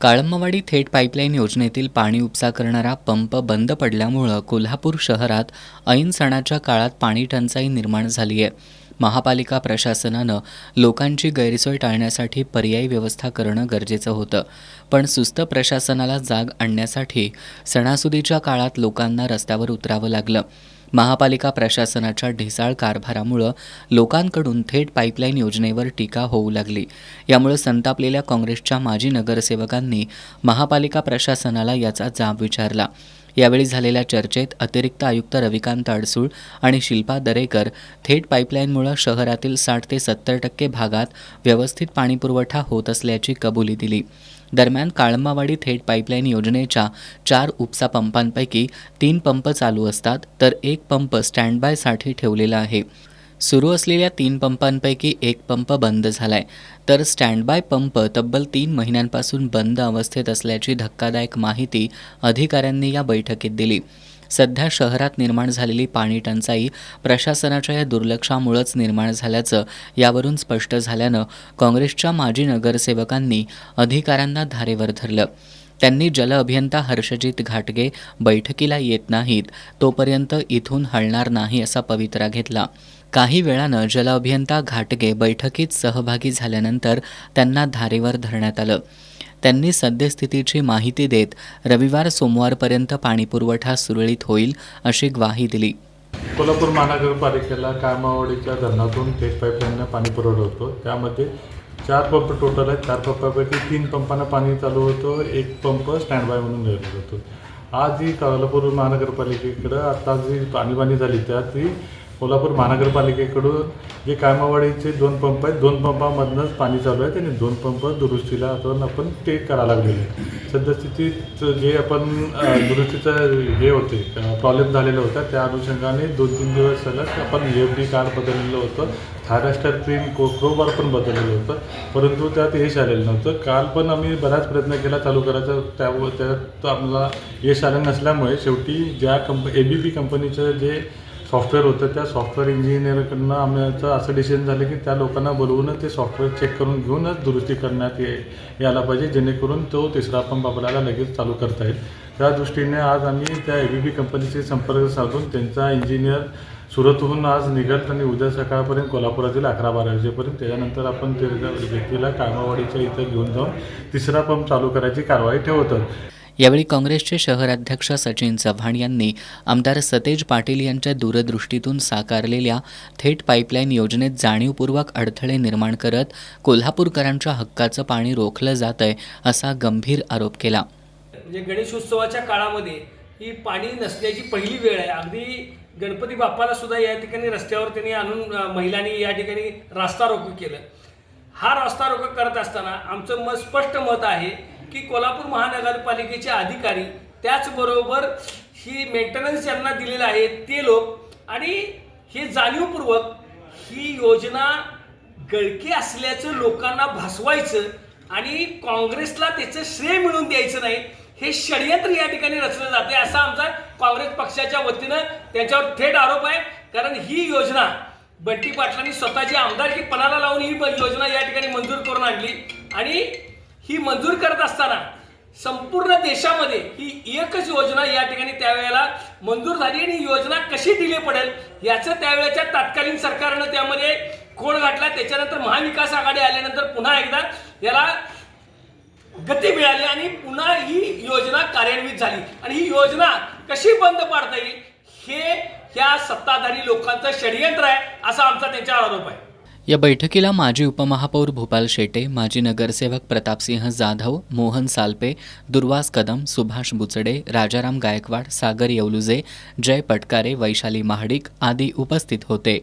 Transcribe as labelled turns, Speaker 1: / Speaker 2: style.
Speaker 1: काळंबवाडी थेट पाईपलाईन योजनेतील पाणी उपसा करणारा पंप बंद पडल्यामुळं कोल्हापूर शहरात ऐन सणाच्या काळात पाणी टंचाई निर्माण झाली आहे. महापालिका प्रशासनानं लोकांची गैरसोय टाळण्यासाठी पर्यायी व्यवस्था करणं गरजेचं होतं, पण सुस्त प्रशासनाला जाग आणण्यासाठी सणासुदीच्या काळात लोकांना रस्त्यावर उतरावं लागलं. महापालिका प्रशासनाच्या ढिसाळ कारभारामुळं लोकांकडून थेट पाईपलाईन योजनेवर टीका होऊ लागली. यामुळे संतापलेल्या काँग्रेसच्या माजी नगरसेवकांनी महापालिका प्रशासनाला याचा जाब विचारला. यावेळी झालेल्या चर्चेत अतिरिक्त आयुक्त रविकांत अडसूळ आणि शिल्पा दरेकर थेट पाईपलाईनमुळे शहरातील 60 ते 70% भागात व्यवस्थित पाणीपुरवठा होत असल्याची कबुली दिली. दरम्यान काळंबावाडी थेट पाईपलाईन योजनेच्या 4 उपसा पंपांपैकी 3 पंप चालू असतात, तर 1 पंप स्टँड बायसाठी ठेवलेला आहे. सुरू असलेल्या 3 पंपांपैकी 1 पंप बंद झालाय, तर स्टँड बाय पंप तब्बल 3 महिन्यांपासून बंद अवस्थेत असल्याची धक्कादायक माहिती अधिकाऱ्यांनी या बैठकीत दिली. सध्या शहरात निर्माण झालेली पाणी टंचाई प्रशासनाच्या या दुर्लक्षामुळेच निर्माण झाल्याचं यावरून स्पष्ट झाल्यानं काँग्रेसच्या माजी नगरसेवकांनी अधिकाऱ्यांना धारेवर धरलं. त्यांनी जल अभियंता हर्षजित घाटगे बैठकीला येत नाहीत तोपर्यंत इथून हलणार नाही असा पवित्रा घेतला. काही वेळानं जल अभियंता घाटगे बैठकीत सहभागी झाल्यानंतर त्यांना धारेवर धरण्यात आलं. त्यांनी सद्यस्थितीची माहिती देत रविवार सोमवारपर्यंत पाणीपुरवठा सुरळीत होईल अशी ग्वाही दिली.
Speaker 2: कोल्हापूर महानगरपालिकेला काळंबावाडीच्या धरणातून थेट पाईपलाईननं पाणी पुरवठा होतो. त्यामध्ये 4 पंप टोटल आहेत. 4 पंपापैकी 3 पंपांना पाणी चालू होतं, 1 पंप स्टँड बाय म्हणून ठेवला जातो. आज जी कोल्हापूर महानगरपालिकेकडं आता जी पाणी झाली त्यात ती कोल्हापूर महानगरपालिकेकडून जे काळंबावाडीचे 2 पंप आहेत, 2 पंपामधनंच पाणी चालू आहे आणि 2 पंप दुरुस्तीला आपण ते करायला लागलेले आहेत. सद्यस्थितीत जे आपण दुरुस्तीचं हे होते प्रॉब्लेम झालेला होता त्या अनुषंगाने 2-3 दिवस सलग आपण EFD कार्ड बदललेलं होतं, थायरास्टर क्रीम क्रोबार पण बदललेलं होतं, परंतु त्यात यश आलेलं नव्हतं. काल पण आम्ही बराच प्रयत्न केला चालू करायचा, त्यात आम्हाला यश आलं नसल्यामुळे शेवटी ज्या ABB कंपनीचं जे सॉफ्टवेअर होतं त्या सॉफ्टवेअर इंजिनियरकडनं आमचं असं डिसिजन झालं की त्या लोकांना बोलवूनच ते सॉफ्टवेअर चेक करून घेऊनच दुरुस्ती करण्यात यायला पाहिजे, जेणेकरून तो तिसरा पंप आपल्याला लगेच चालू करता येईल. त्या दृष्टीने आज आम्ही त्या ABB कंपनीचे संपर्क साधून त्यांचा इंजिनियर सुरतहून आज निघत आणि उद्या सकाळपर्यंत कोल्हापुरातील 11-12 वाजेपर्यंत त्याच्यानंतर आपण त्या व्यक्तीला काळंबावाडीच्या इथं घेऊन जाऊन तिसरा पंप चालू करायची कारवाई ठेवतो.
Speaker 1: यावेळी काँग्रेसचे शहराध्यक्ष सचिन चव्हाण यांनी आमदार सतेज पाटील यांच्या दूरदृष्टीतून साकारलेल्या थेट पाईपलाईन योजनेत जाणीवपूर्वक अडथळे निर्माण करत कोल्हापूरकरांच्या हक्काचं पाणी रोखलं जातंय असा गंभीर आरोप केला.
Speaker 3: म्हणजे गणेशोत्सवाच्या काळामध्ये ही पाणी नसण्याची पहिली वेळ आहे. अगदी गणपती बाप्पाला सुद्धा या ठिकाणी रस्त्यावर त्यांनी आणून महिलांनी या ठिकाणी रास्ता रोको केलं. हा रास्ता रोको करत असताना आमचं स्पष्ट मत आहे की कोल्हापूर महानगरपालिकेचे अधिकारी त्याचबरोबर ही मेंटेनन्स ज्यांना दिलेलं आहे ते लोक आणि हे जाणीवपूर्वक ही योजना गळकी असल्याचं लोकांना भासवायचं आणि काँग्रेसला त्याचं श्रेय मिळून द्यायचं नाही, हे षडयंत्र या ठिकाणी रचलं जाते असा आमचा काँग्रेस पक्षाच्या वतीनं त्यांच्यावर थेट आरोप आहे. कारण ही योजना बंटी पाटलांनी स्वतःची आमदारकी पणाला लावून ही योजना या ठिकाणी मंजूर करून आणली आणि ही मंजूर करत असताना संपूर्ण देशामध्ये ही एकच योजना या ठिकाणी त्यावेळेला मंजूर झाली आणि ही योजना कशी डिले पडेल याचं त्यावेळेच्या तत्कालीन सरकारनं त्यामध्ये खोड घातला. त्याच्यानंतर महाविकास आघाडी आल्यानंतर पुन्हा एकदा याला गती मिळाली आणि पुन्हा ही योजना कार्यान्वित झाली आणि ही योजना कशी बंद पाडता येईल हे ह्या सत्ताधारी लोकांचं षडयंत्र आहे असा आमचा त्यांच्यावर आरोप आहे.
Speaker 1: या बैठकीला माजी उपमहापौर भूपाल शेटे, माजी नगरसेवक प्रतापसिंह जाधव, मोहन सालपे, दुर्वास कदम, सुभाष बुचडे, राजाराम गायकवाड, सागर येवलुजे, जय पटकारे, वैशाली महाडिक आदी उपस्थित होते.